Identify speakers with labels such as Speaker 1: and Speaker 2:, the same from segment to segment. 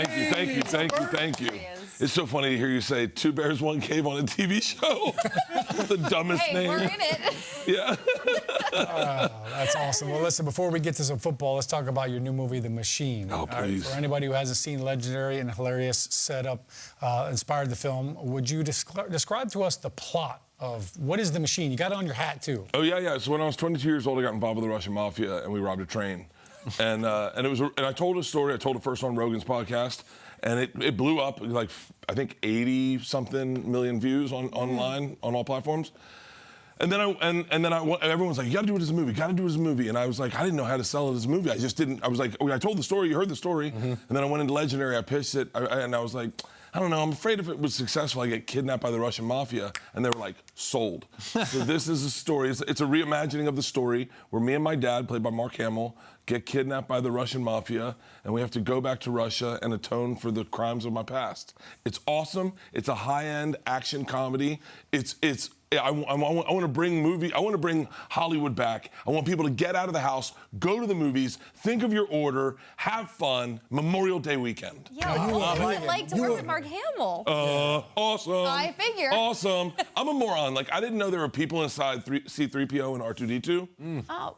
Speaker 1: Thank you. It's so funny to hear you say 2 bears, 1 cave on a TV show. The dumbest name.
Speaker 2: We're in it.
Speaker 1: Yeah.
Speaker 3: That's awesome. Well, listen, before we get to some football, let's talk about your new movie, The Machine.
Speaker 1: Oh, please.
Speaker 3: For anybody who hasn't seen legendary and hilarious setup, inspired the film, would you describe to us the plot of what is The Machine? You got it on your hat, too.
Speaker 1: Oh, yeah. So when I was 22 years old, I got involved with the Russian mafia, and we robbed a train. And I told a story. I told it first on Rogan's podcast, and it blew up, like, I think 80-something million views online on all platforms. And then everyone's like, you gotta do it as a movie, And I was like, I didn't know how to sell it as a movie. I just didn't. I was like, I told the story, you heard the story. And then I went into Legendary, I pitched it, and I was like, I don't know, I'm afraid if it was successful, I get kidnapped by the Russian mafia. And they were like, sold. So this is a story, it's a reimagining of the story where me and my dad, played by Mark Hamill, get kidnapped by the Russian mafia, and we have to go back to Russia and atone for the crimes of my past. It's awesome. It's a high-end action comedy. I want to bring Hollywood back. I want people to get out of the house, go to the movies, think of your order, have fun, Memorial Day weekend.
Speaker 2: Yeah, what would it like to work with Mark Hamill?
Speaker 1: Awesome.
Speaker 2: I figure.
Speaker 1: Awesome. I'm a moron. Like, I didn't know there were people inside C-3PO and R2-D2.
Speaker 2: Oh.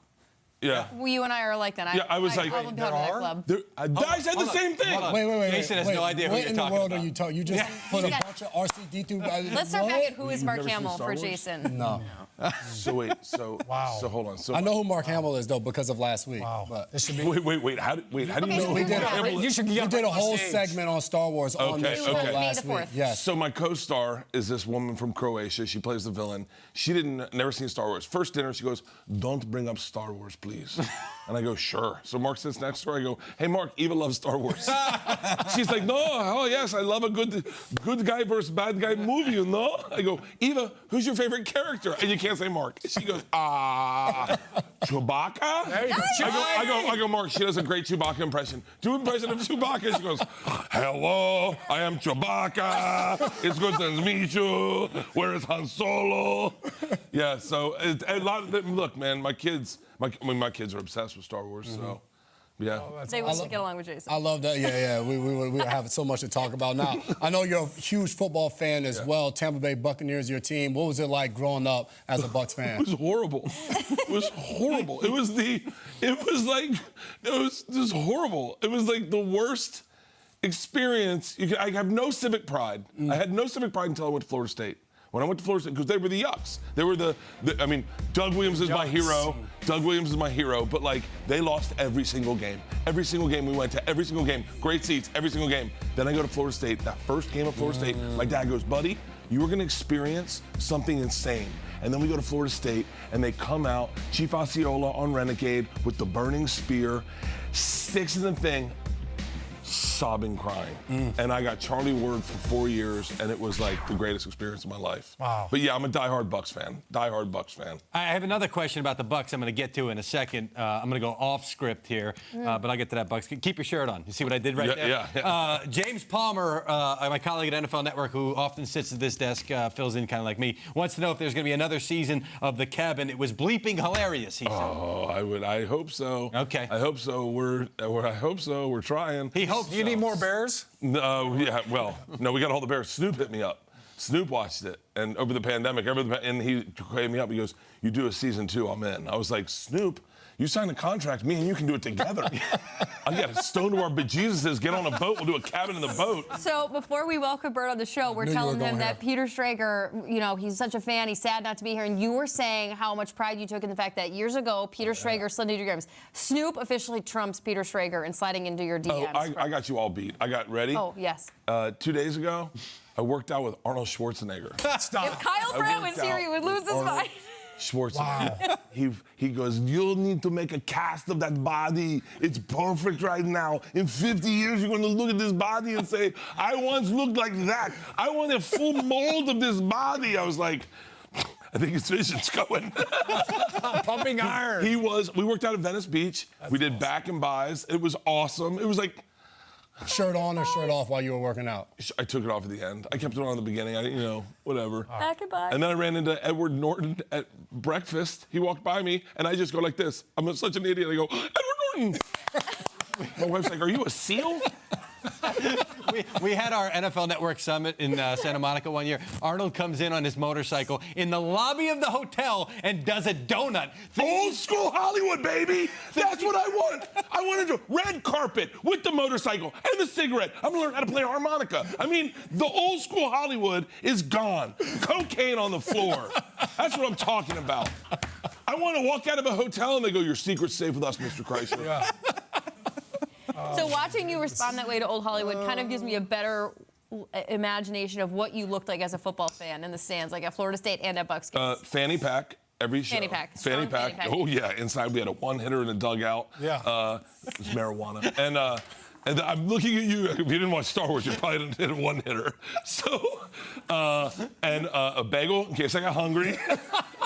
Speaker 1: Yeah.
Speaker 2: Well, you and I are like that.
Speaker 1: Yeah, I was like,
Speaker 2: I would be part of that club.
Speaker 1: I said the same thing.
Speaker 4: Wait.
Speaker 5: Jason has no idea who you're talking about.
Speaker 4: What in the world are you talking? You just put a bunch of RC-D2.
Speaker 2: Let's start back at who is Mark
Speaker 1: never seen
Speaker 2: Hamill
Speaker 1: Star
Speaker 2: for
Speaker 1: Wars?
Speaker 2: Jason.
Speaker 4: No.
Speaker 3: Wow.
Speaker 1: So hold on. So
Speaker 4: I know who Mark Hamill is, though, because of last week.
Speaker 3: Wow.
Speaker 4: But
Speaker 3: This should be...
Speaker 1: Wait. How do you
Speaker 2: Okay,
Speaker 1: know
Speaker 2: so
Speaker 1: who
Speaker 2: here's
Speaker 1: Mark
Speaker 2: what
Speaker 1: Hamill is?
Speaker 4: you did a whole segment on Star Wars on the show
Speaker 1: okay.
Speaker 4: last
Speaker 2: May the
Speaker 4: week.
Speaker 2: 4th.
Speaker 4: Yes.
Speaker 1: So my co-star is this woman from Croatia. She plays the villain. She never seen Star Wars. First dinner, she goes, "Don't bring up Star Wars, please." And I go, "Sure." So Mark sits next to her. I go, "Hey, Mark, Eva loves Star Wars." She's like, "No, oh yes, I love a good guy versus bad guy movie, you know." I go, "Eva, who's your favorite character?" And you can't say Mark. She goes, Chewbacca?
Speaker 3: There you go.
Speaker 1: I go, Mark, she does a great Chewbacca impression. Do an impression of Chewbacca. She goes, "Hello, I am Chewbacca. It's good to meet you. Where is Han Solo?" Yeah, so a lot of them, look, man, my kids are obsessed with Star Wars, so yeah.
Speaker 2: They want to get along with Jason.
Speaker 4: I love that. Yeah. We have so much to talk about now. I know you're a huge football fan as well. Tampa Bay Buccaneers, your team. What was it like growing up as a Bucs fan?
Speaker 1: It was horrible. It was horrible. It was just horrible. It was like the worst experience. I have no civic pride. I had no civic pride until I went to Florida State. When I went to Florida State, because they were the Yucks. They were I mean, Doug Williams is my hero. Doug Williams is my hero, but like, they lost every single game. Every single game we went to, every single game. Great seats, every single game. Then I go to Florida State. That first game of Florida State, my dad goes, "Buddy, you are gonna experience something insane." And then we go to Florida State, and they come out, Chief Osceola on Renegade with the burning spear, sticks in the thing, sobbing, crying. And I got Charlie Ward for 4 years, and it was like the greatest experience of my life.
Speaker 3: Wow.
Speaker 1: But yeah, I'm a diehard Bucs fan.
Speaker 5: I have another question about the Bucs I'm going to get to in a second. I'm going to go off script here, but I'll get to that, Bucs. Keep your shirt on. You see what I did right there?
Speaker 1: Yeah.
Speaker 5: James Palmer, my colleague at NFL Network, who often sits at this desk, fills in kind of like me, wants to know if there's going to be another season of The Cabin. It was bleeping hilarious, he said.
Speaker 1: Oh, I hope so.
Speaker 5: Okay.
Speaker 1: I hope so. I hope so. We're trying.
Speaker 5: He hopes
Speaker 3: You need more bears?
Speaker 1: No, yeah, well, no, we got all the bears. Snoop hit me up. Snoop watched it, and over the pandemic, and he called me up. He goes, "You do a season 2, I'm in." I was like, "Snoop, you signed a contract. Me and you can do it together. I got to stone to our bejesuses, get on a boat. We'll do a cabin in the boat."
Speaker 2: So before we welcome Bert on the show, we're telling him that Peter Schrager, you know, he's such a fan. He's sad not to be here. And you were saying how much pride you took in the fact that years ago, Peter Schrager slid into your DMs. Snoop officially trumps Peter Schrager in sliding into your DMs.
Speaker 1: Oh, I got you all beat. I got ready.
Speaker 2: Oh, yes.
Speaker 1: 2 days ago, I worked out with Arnold Schwarzenegger.
Speaker 3: Stop.
Speaker 2: If Kyle Brown was here, he would lose his mind.
Speaker 1: Schwarzenegger.
Speaker 3: Wow.
Speaker 1: He goes, "You'll need to make a cast of that body. It's perfect right now. In 50 years, you're going to look at this body and say, I once looked like that. I want a full mold of this body." I was like, I think his vision's going.
Speaker 3: Pumping iron.
Speaker 1: We worked out at Venice Beach. We did back and buys. It was awesome. It was like,
Speaker 4: Shirt on or shirt off while you were working out?
Speaker 1: I took it off at the end. I kept it on at the beginning. Whatever.
Speaker 2: Back and by.
Speaker 1: And then I ran into Edward Norton at breakfast. He walked by me, and I just go like this. I'm such an idiot. I go, "Edward Norton." My wife's like, "Are you a SEAL?"
Speaker 5: We had our NFL Network Summit in Santa Monica one year. Arnold comes in on his motorcycle in the lobby of the hotel and does a donut.
Speaker 1: Old school Hollywood, baby. That's what I want. I wanted a red carpet with the motorcycle and the cigarette. I'm gonna learn how to play harmonica. I mean, the old school Hollywood is gone. Cocaine on the floor. That's what I'm talking about. I want to walk out of a hotel and they go, "Your secret's safe with us, Mr. Kreischer."
Speaker 3: Yeah.
Speaker 2: So watching you respond that way to old Hollywood kind of gives me a better imagination of what you looked like as a football fan in the stands, like at Florida State and at Bucs games.
Speaker 1: Fanny pack. Every show.
Speaker 2: Fanny pack.
Speaker 1: Fanny
Speaker 2: Strong fanny
Speaker 1: pack.
Speaker 2: pack.
Speaker 1: Oh, yeah. Inside, we had a one-hitter in a dugout.
Speaker 3: Yeah.
Speaker 1: It was marijuana. And I'm looking at you. If you didn't watch Star Wars, you probably didn't hit a one-hitter. So, and a bagel in case I got hungry.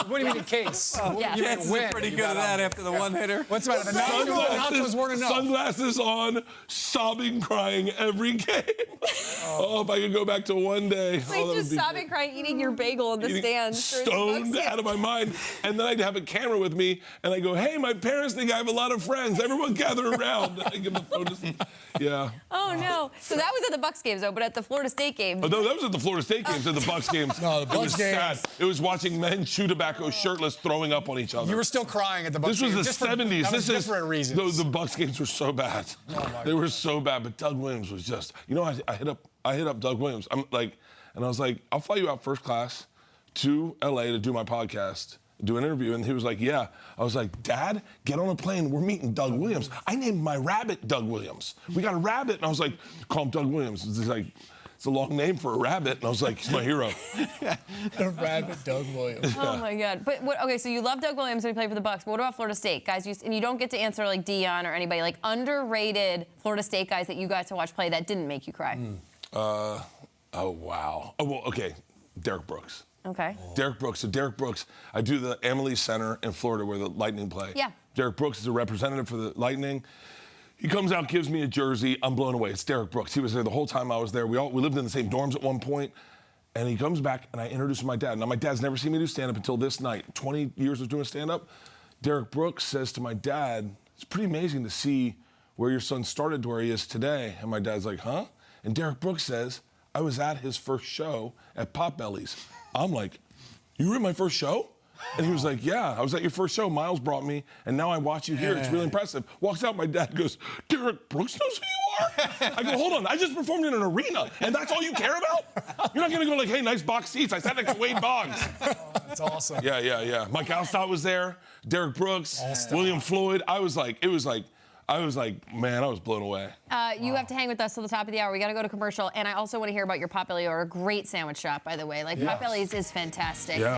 Speaker 3: What do you mean in case?
Speaker 2: Yeah.
Speaker 3: You
Speaker 5: Chances are pretty good at that after the one-hitter.
Speaker 3: What's the matter? The nachos weren't enough.
Speaker 1: Sunglasses on, sobbing, crying every game. Oh, if I could go back to one day.
Speaker 2: Like
Speaker 1: that would
Speaker 2: just
Speaker 1: be
Speaker 2: sobbing, crying, eating your bagel in the stands. during the Bucs
Speaker 1: Stoned
Speaker 2: game.
Speaker 1: out of my mind. And then I'd have a camera with me, and I go, "Hey, my parents think I have a lot of friends. Everyone gather around." I give them photos. Yeah.
Speaker 2: Oh, no. So that was at the Bucs games, though, but at the Florida State games.
Speaker 1: Oh, no, that was at the Florida State games. At the Bucs games,
Speaker 4: No, the
Speaker 1: it was
Speaker 4: Bucs games.
Speaker 1: sad. It was watching men chew tobacco shirtless, throwing up on each other.
Speaker 3: You were still crying at the Bucs
Speaker 1: This was
Speaker 3: game,
Speaker 1: the
Speaker 3: just for-
Speaker 1: 70s.
Speaker 3: That was
Speaker 1: This is
Speaker 3: different reasons.
Speaker 1: The Bucs games were so bad. They were so bad. But Doug Williams was just, I hit up Doug Williams. I'm like, and I was like, "I'll fly you out first class to LA to do my podcast, do an interview." And he was like, "Yeah." I was like, "Dad, get on a plane. We're meeting Doug Williams." I named my rabbit Doug Williams. We got a rabbit, and I was like, "Call him Doug Williams." It's like, it's a long name for a rabbit, and I was like, "He's my hero."
Speaker 4: The rabbit, Doug Williams.
Speaker 2: Oh my God! But okay, so you love Doug Williams when he played for the Bucs. But what about Florida State guys? And you don't get to answer like Dion or anybody like underrated Florida State guys that you got to watch play that didn't make you cry.
Speaker 1: Oh wow. Oh well, okay. Derek Brooks.
Speaker 2: Okay.
Speaker 1: Derek Brooks. So Derek Brooks, I do the Amalie Center in Florida where the Lightning play.
Speaker 2: Yeah.
Speaker 1: Derek Brooks is a representative for the Lightning. He comes out, gives me a jersey. I'm blown away. It's Derek Brooks. He was there the whole time I was there. We lived in the same dorms at one point. And he comes back, and I introduce him to my dad. Now, my dad's never seen me do stand-up until this night. 20 years of doing stand-up. Derek Brooks says to my dad, "It's pretty amazing to see where your son started to where he is today." And my dad's like, "Huh?" And Derek Brooks says, "I was at his first show at Potbelly's." I'm like, "You were at my first show?" And he was like, "Yeah, I was at your first show. Miles brought me, and now I watch you here. It's really impressive." Walks out, my dad goes, "Derek Brooks knows who you are?" I go, "Hold on, I just performed in an arena, and that's all you care about? You're not gonna go like, 'Hey, nice box seats. I sat next to Wade Boggs.'"
Speaker 3: That's awesome.
Speaker 1: Yeah. Mike Alstott was there, Derek Brooks, William Floyd. I was like, man, I was blown away.
Speaker 2: You have to hang with us till the top of the hour. We got to go to commercial, and I also want to hear about your Potbelly, or a great sandwich shop, by the way. Like Potbelly's is fantastic.
Speaker 1: Yeah.